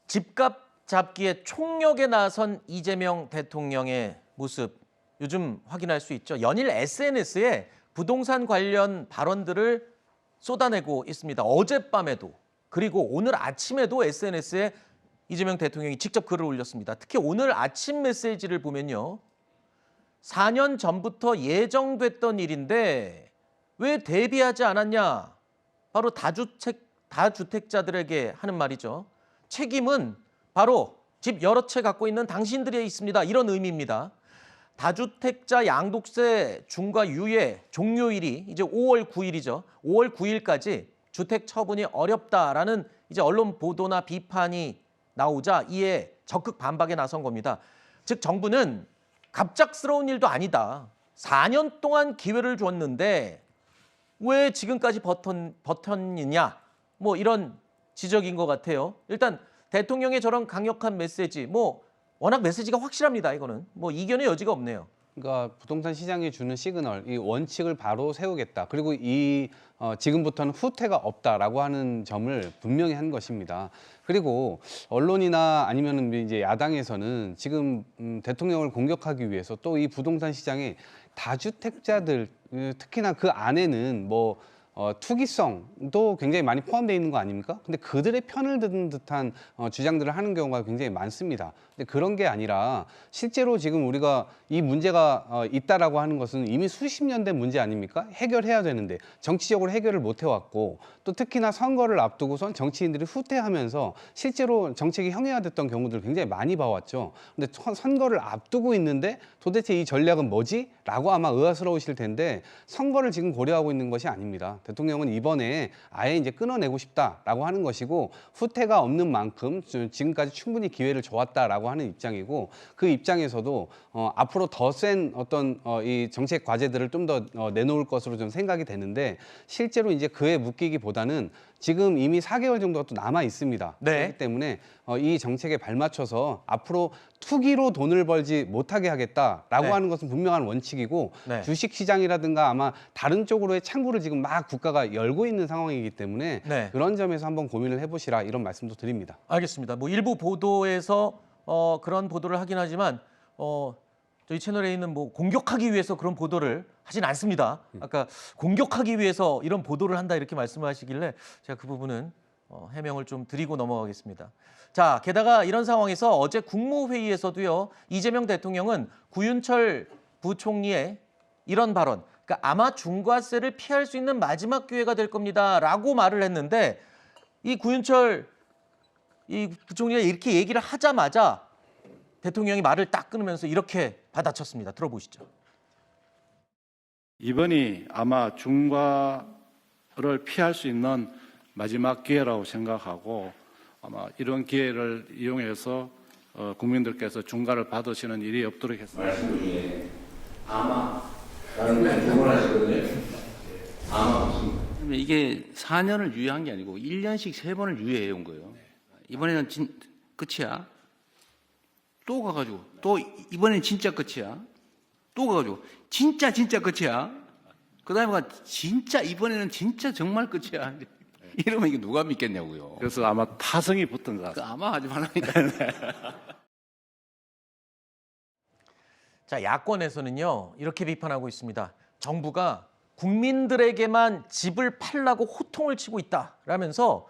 집값 잡기에 총력에 나선 이재명 대통령의 모습 요즘 확인할 수 있죠. 연일 SNS에 부동산 관련 발언들을 쏟아내고 있습니다. 어젯밤에도 그리고 오늘 아침에도 SNS에 이재명 대통령이 직접 글을 올렸습니다. 특히 오늘 아침 메시지를 보면요. 4년 전부터 예정됐던 일인데 왜 대비하지 않았냐? 바로 다주택자들에게 하는 말이죠. 책임은 바로 집 여러 채 갖고 있는 당신들에 있습니다. 이런 의미입니다. 다주택자 양도세 중과 유예 종료일이 이제 5월 9일이죠. 5월 9일까지 주택 처분이 어렵다라는 이제 언론 보도나 비판이 나오자 이에 적극 반박에 나선 겁니다. 즉 정부는 갑작스러운 일도 아니다. 4년 동안 기회를 줬는데 왜 지금까지 버텼느냐? 뭐 이런 지적인 것 같아요. 일단 대통령의 저런 강력한 메시지, 워낙 메시지가 확실합니다. 이거는 이견의 여지가 없네요. 그러니까 부동산 시장에 주는 시그널, 이 원칙을 바로 세우겠다. 그리고 지금부터는 후퇴가 없다라고 하는 점을 분명히 한 것입니다. 그리고 언론이나 아니면은 이제 야당에서는 지금 대통령을 공격하기 위해서 또 이 부동산 시장에 다주택자들, 특히나 그 안에는 투기성도 굉장히 많이 포함되어 있는 거 아닙니까? 근데 그들의 편을 드는 듯한 주장들을 하는 경우가 굉장히 많습니다. 근데 그런 게 아니라 실제로 지금 우리가 이 문제가 있다라고 하는 것은 이미 수십 년 된 문제 아닙니까? 해결해야 되는데 정치적으로 해결을 못 해왔고 또 특히나 선거를 앞두고선 정치인들이 후퇴하면서 실제로 정책이 형해화됐던 경우들을 굉장히 많이 봐왔죠. 근데 선거를 앞두고 있는데 도대체 이 전략은 뭐지? 라고 아마 의아스러우실 텐데 선거를 지금 고려하고 있는 것이 아닙니다. 대통령은 이번에 아예 이제 끊어내고 싶다라고 하는 것이고 후퇴가 없는 만큼 지금까지 충분히 기회를 줘왔다라고 하는 입장이고 그 입장에서도 앞으로 더 센 어떤 이 정책 과제들을 좀 더 내놓을 것으로 좀 생각이 되는데 실제로 이제 그에 묶이기보다는 지금 이미 4개월 정도가 또 남아 있습니다. 네. 그렇기 때문에 이 정책에 발맞춰서 앞으로 투기로 돈을 벌지 못하게 하겠다라고 네. 하는 것은 분명한 원칙이고 네. 주식시장이라든가 아마 다른 쪽으로의 창구를 지금 막 국가가 열고 있는 상황이기 때문에 네. 그런 점에서 한번 고민을 해보시라 이런 말씀도 드립니다. 알겠습니다. 일부 보도에서 그런 보도를 하긴 하지만 저희 채널에 있는 공격하기 위해서 그런 보도를 하진 않습니다. 아까 공격하기 위해서 이런 보도를 한다 이렇게 말씀하시길래 제가 그 부분은 해명을 좀 드리고 넘어가겠습니다. 자, 게다가 이런 상황에서 어제 국무회의에서도요. 이재명 대통령은 구윤철 부총리의 이런 발언, 그러니까 아마 중과세를 피할 수 있는 마지막 기회가 될 겁니다라고 말을 했는데 이 구윤철 부총리가 이렇게 얘기를 하자마자 대통령이 말을 딱 끊으면서 이렇게 받아쳤습니다. 들어보시죠. 이번이 아마 중과를 피할 수 있는 마지막 기회라고 생각하고 아마 이런 기회를 이용해서 국민들께서 중과를 받으시는 일이 없도록 했습니다. 말씀 중에 아마라는 두 번 하시거든요. 아마 없습니다. 이게 4년을 유예한 게 아니고 1년씩 3번을 유예해 온 거예요. 이번에는 끝이야. 또 가가지고 또 이번엔 진짜 끝이야. 또 가가지고 진짜 끝이야. 그다음에 진짜 이번에는 진짜 정말 끝이야. 이러면 이게 누가 믿겠냐고요. 그래서 아마 타성이 붙은 것 같습니다. 아마 하지 말라니까. 자, 야권에서는요. 이렇게 비판하고 있습니다. 정부가 국민들에게만 집을 팔라고 호통을 치고 있다라면서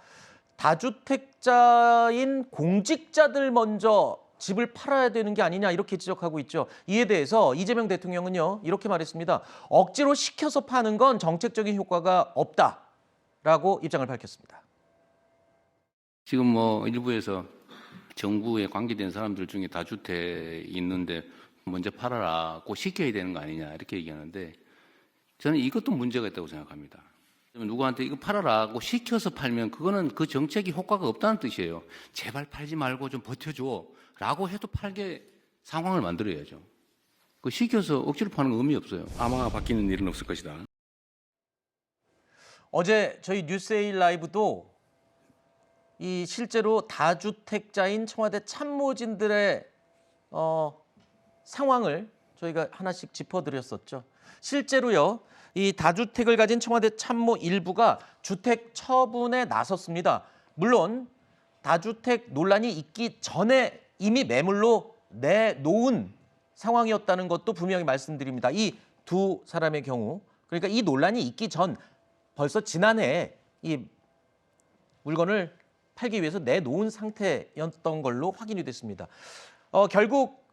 다주택자인 공직자들 먼저 집을 팔아야 되는 게 아니냐 이렇게 지적하고 있죠. 이에 대해서 이재명 대통령은요. 이렇게 말했습니다. 억지로 시켜서 파는 건 정책적인 효과가 없다라고 입장을 밝혔습니다. 지금 일부에서 정부에 관계된 사람들 중에 다주택 있는데 먼저 팔아라고 시켜야 되는 거 아니냐 이렇게 얘기하는데 저는 이것도 문제가 있다고 생각합니다. 누구한테 이거 팔아라고 시켜서 팔면 그거는 그 정책이 효과가 없다는 뜻이에요. 제발 팔지 말고 좀 버텨줘 라고 해도 팔게 상황을 만들어야죠. 그 시켜서 억지로 파는 건 의미 없어요. 아마 바뀌는 일은 없을 것이다. 어제 저희 뉴스에일 라이브도 이 실제로 다주택자인 청와대 참모진들의 상황을 저희가 하나씩 짚어드렸었죠. 실제로요. 이 다주택을 가진 청와대 참모 일부가 주택 처분에 나섰습니다. 물론 다주택 논란이 있기 전에 이미 매물로 내놓은 상황이었다는 것도 분명히 말씀드립니다. 이 두 사람의 경우. 그러니까 이 논란이 있기 전 벌써 지난해 이 물건을 팔기 위해서 내놓은 상태였던 걸로 확인이 됐습니다. 결국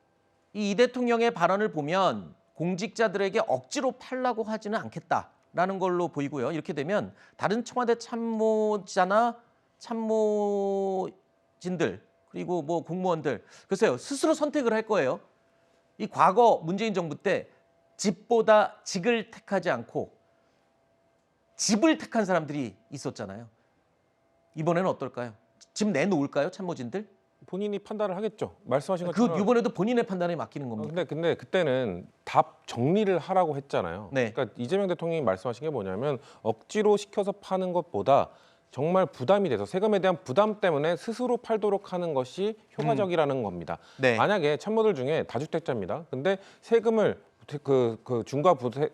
이 대통령의 발언을 보면 공직자들에게 억지로 팔라고 하지는 않겠다라는 걸로 보이고요. 이렇게 되면 다른 청와대 참모자나 참모진들 그리고 뭐 공무원들 글쎄요 스스로 선택을 할 거예요. 이 과거 문재인 정부 때 집보다 직을 택하지 않고 집을 택한 사람들이 있었잖아요. 이번에는 어떨까요? 집 내놓을까요, 참모진들? 본인이 판단을 하겠죠. 말씀하신 그 것처럼. 이번에도 본인의 판단에 맡기는 겁니다. 근데 그때는 답 정리를 하라고 했잖아요. 네. 그러니까 이재명 대통령이 말씀하신 게 뭐냐면 억지로 시켜서 파는 것보다 정말 부담이 돼서 세금에 대한 부담 때문에 스스로 팔도록 하는 것이 효과적이라는 겁니다. 네. 만약에 참모들 중에 다주택자입니다. 근데 세금을 중과 부세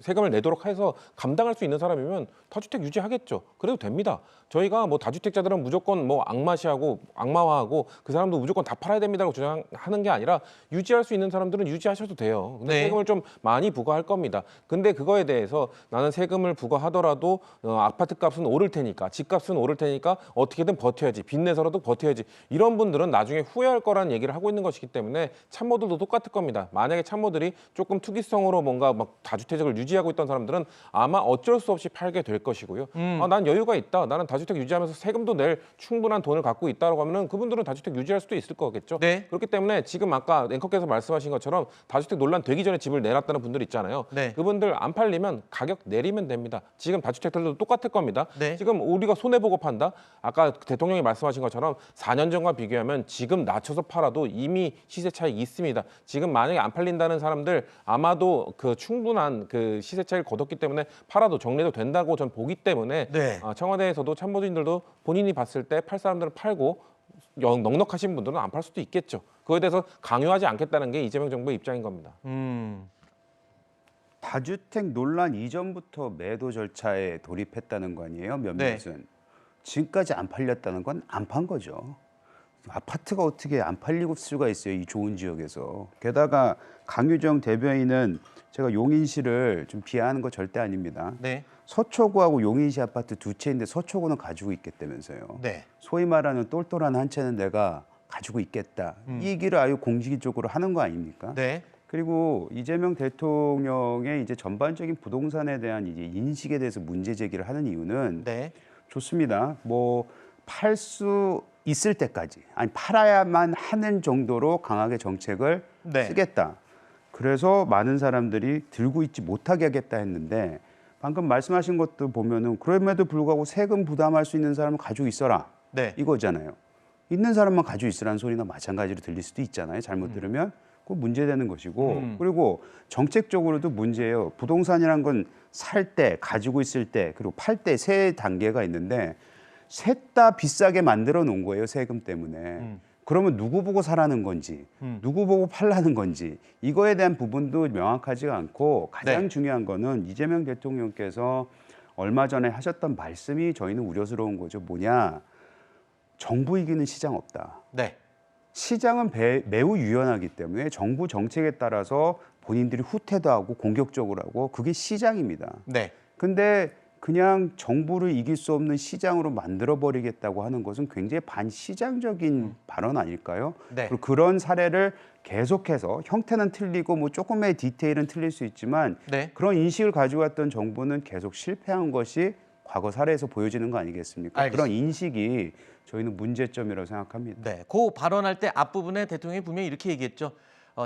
세금을 내도록 해서 감당할 수 있는 사람이면 다주택 유지하겠죠. 그래도 됩니다. 저희가 뭐 다주택자들은 무조건 뭐 악마화하고 그 사람도 무조건 다 팔아야 됩니다라고 주장하는 게 아니라 유지할 수 있는 사람들은 유지하셔도 돼요. 근데 네. 세금을 좀 많이 부과할 겁니다. 근데 그거에 대해서 나는 세금을 부과하더라도 아파트 값은 오를 테니까 집값은 오를 테니까 어떻게든 버텨야지 빚내서라도 버텨야지 이런 분들은 나중에 후회할 거라는 얘기를 하고 있는 것이기 때문에 참모들도 똑같을 겁니다. 만약에 참모들이 조금 투기성으로 뭔가 막 다주택을 유지하고 있던 사람들은 아마 어쩔 수 없이 팔게 될 것이고요. 난 여유가 있다. 나는 다주택 유지하면서 세금도 낼 충분한 돈을 갖고 있다고 하면은 그분들은 다주택 유지할 수도 있을 거겠죠. 네. 그렇기 때문에 지금 아까 앵커께서 말씀하신 것처럼 다주택 논란 되기 전에 집을 내놨다는 분들 있잖아요. 네. 그분들 안 팔리면 가격 내리면 됩니다. 지금 다주택들도 똑같을 겁니다. 네. 지금 우리가 손해 보고 판다. 아까 대통령이 말씀하신 것처럼 4년 전과 비교하면 지금 낮춰서 팔아도 이미 시세 차익이 있습니다. 지금 만약에 안 팔린다는 사람들 아마도 그 충분한 그 시세 차익을 거뒀기 때문에 팔아도 정리도 된다고 전 보기 때문에 네. 청와대에서도 참모진들도 본인이 봤을 때 팔 사람들은 팔고 넉넉하신 분들은 안 팔 수도 있겠죠. 그거에 대해서 강요하지 않겠다는 게 이재명 정부의 입장인 겁니다. 다주택 논란 이전부터 매도 절차에 돌입했다는 거 아니에요? 몇몇은. 네. 지금까지 안 팔렸다는 건 안 판 거죠. 아파트가 어떻게 안 팔릴 수가 있어요, 이 좋은 지역에서. 게다가 강유정 대변인은 제가 용인시를 좀 비하하는 거 절대 아닙니다. 네. 서초구하고 용인시 아파트 두 채인데 서초구는 가지고 있겠다면서요. 네. 소위 말하는 똘똘한 한 채는 내가 가지고 있겠다. 이 얘기를 아주 공식적으로 하는 거 아닙니까? 네. 그리고 이재명 대통령의 이제 전반적인 부동산에 대한 이제 인식에 대해서 문제 제기를 하는 이유는 네. 좋습니다. 뭐 팔 수 있을 때까지, 아니 팔아야만 하는 정도로 강하게 정책을 네. 쓰겠다. 그래서 많은 사람들이 들고 있지 못하게 하겠다 했는데 방금 말씀하신 것도 보면은 그럼에도 불구하고 세금 부담할 수 있는 사람은 가지고 있어라. 네. 이거잖아요. 있는 사람만 가지고 있으라는 소리나 마찬가지로 들릴 수도 있잖아요. 잘못 들으면 그거 문제되는 것이고 그리고 정책적으로도 문제예요. 부동산이란 건 살 때, 가지고 있을 때, 그리고 팔 때 세 단계가 있는데 셋 다 비싸게 만들어 놓은 거예요. 세금 때문에. 그러면 누구 보고 사라는 건지, 누구 보고 팔라는 건지 이거에 대한 부분도 명확하지가 않고 가장 네. 중요한 거는 이재명 대통령께서 얼마 전에 하셨던 말씀이 저희는 우려스러운 거죠. 뭐냐? 정부 이기는 시장 없다. 네. 시장은 매우 유연하기 때문에 정부 정책에 따라서 본인들이 후퇴도 하고 공격적으로 하고 그게 시장입니다. 네. 근데 그냥 정부를 이길 수 없는 시장으로 만들어버리겠다고 하는 것은 굉장히 반시장적인 발언 아닐까요? 네. 그리고 그런 사례를 계속해서 형태는 틀리고 뭐 조금의 디테일은 틀릴 수 있지만 네. 그런 인식을 가지고 왔던 정부는 계속 실패한 것이 과거 사례에서 보여지는 거 아니겠습니까? 알겠습니다. 그런 인식이 저희는 문제점이라고 생각합니다. 네. 그 발언할 때 앞부분에 대통령이 분명히 이렇게 얘기했죠.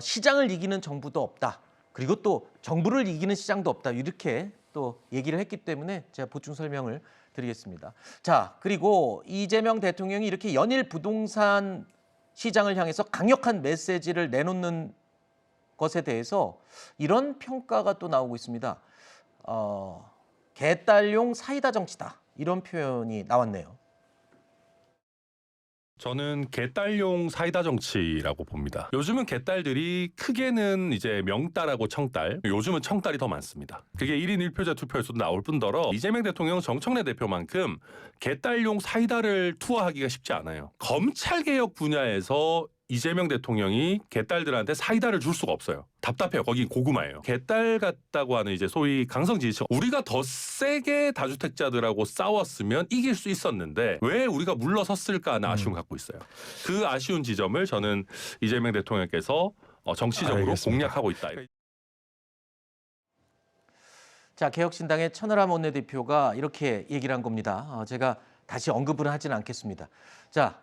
시장을 이기는 정부도 없다. 그리고 또 정부를 이기는 시장도 없다. 이렇게 또 얘기를 했기 때문에 제가 보충 설명을 드리겠습니다. 자, 그리고 이재명 대통령이 이렇게 연일 부동산 시장을 향해서 강력한 메시지를 내놓는 것에 대해서 이런 평가가 또 나오고 있습니다. 개딸용 사이다 정치다. 이런 표현이 나왔네요. 저는 개딸용 사이다 정치라고 봅니다. 요즘은 개딸들이 크게는 이제 명딸하고 청딸, 요즘은 청딸이 더 많습니다. 그게 1인 1표자 투표에서도 나올 뿐더러 이재명 대통령, 정청래 대표만큼 개딸용 사이다를 투하하기가 쉽지 않아요. 검찰개혁 분야에서 이재명 대통령이 개딸들한테 사이다를 줄 수가 없어요. 답답해요. 거기 고구마예요. 개딸 같다고 하는 이제 소위 강성 지지층, 우리가 더 세게 다주택자들하고 싸웠으면 이길 수 있었는데 왜 우리가 물러섰을까 하는 아쉬움 갖고 있어요. 그 아쉬운 지점을 저는 이재명 대통령께서 정치적으로 알겠습니다. 공략하고 있다. 자, 개혁신당의 천하람 원내대표가 이렇게 얘기를 한 겁니다. 제가 다시 언급은 하지는 않겠습니다. 자,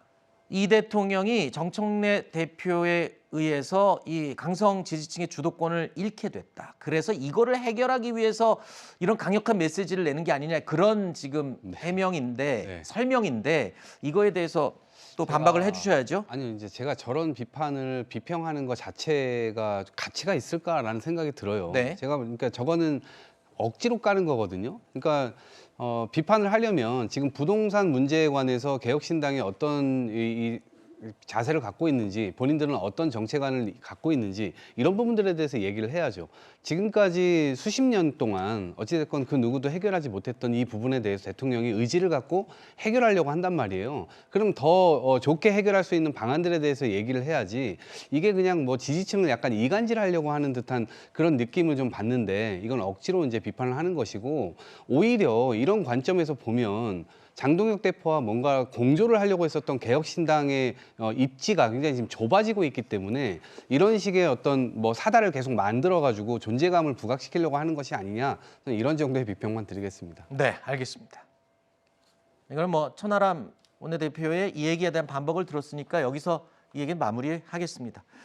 이 대통령이 정청래 대표에 의해서 이 강성 지지층의 주도권을 잃게 됐다. 그래서 이거를 해결하기 위해서 이런 강력한 메시지를 내는 게 아니냐, 그런 지금 해명인데 네. 설명인데 이거에 대해서 또 반박을 해주셔야죠. 아니요, 이제 제가 저런 비판을 비평하는 것 자체가 가치가 있을까라는 생각이 들어요. 네. 제가 그러니까 저거는 억지로 까는 거거든요. 그러니까 비판을 하려면 지금 부동산 문제에 관해서 개혁신당이 어떤 이 자세를 갖고 있는지, 본인들은 어떤 정체관을 갖고 있는지 이런 부분들에 대해서 얘기를 해야죠. 지금까지 수십 년 동안 어찌됐건 그 누구도 해결하지 못했던 이 부분에 대해서 대통령이 의지를 갖고 해결하려고 한단 말이에요. 그럼 더 좋게 해결할 수 있는 방안들에 대해서 얘기를 해야지, 이게 그냥 뭐 지지층을 약간 이간질하려고 하는 듯한 그런 느낌을 좀 받는데, 이건 억지로 이제 비판을 하는 것이고, 오히려 이런 관점에서 보면 장동혁 대표와 뭔가 공조를 하려고 했었던 개혁신당의 입지가 굉장히 지금 좁아지고 있기 때문에 이런 식의 어떤 뭐 사다를 계속 만들어가지고 존재감을 부각시키려고 하는 것이 아니냐, 이런 정도의 비평만 드리겠습니다. 네, 알겠습니다. 이걸 뭐 천하람 원내대표의 이 얘기에 대한 반박을 들었으니까 여기서 이 얘기는 마무리하겠습니다.